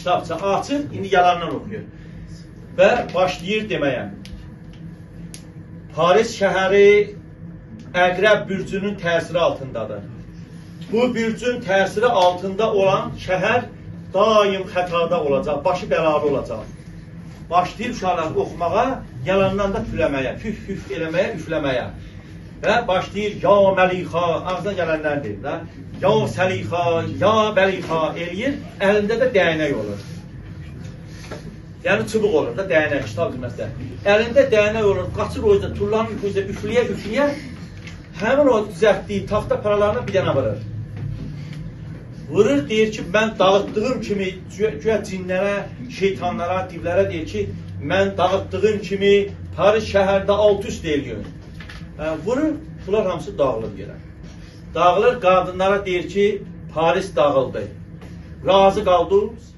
kitabça açır, indi yalandan oxuyur. Və başlayır deməyə. Paris şəhəri Əqrəb bürcünün təsiri altındadır. Bu bürcün təsiri altında olan şəhər daim xətada olacaq, başı bəlalı olacaq. Başlayır uşaqlar oxumağa, yalandan da tüləməyə, püf eləməyə, üfləməyə. Və başlayır, ya Məlixa, ağzına gələnlər deyir də, ya Səlixa, ya Bəlixa eləyir, əlində də dəyənək olur. Yəni çubuq olur da, dəyənək, kitab bilməzdə. Əlində dəyənək olur, qaçır o yüzden, tullanın üfləyə, həmin o düzəltdiyi taxta paralarına bir dənə vurur. Vurur, deyir ki, mən dağıtdığım kimi, güya cinlərə, şeytanlara, divlərə deyir ki, mən dağıtdığım kimi Paris şəhərdə alt üst eləyir. Vurur, bunlar hamısı dağılır yerə. Dağılır, qadınlara deyir ki, Paris dağıldı. Razı qaldınız.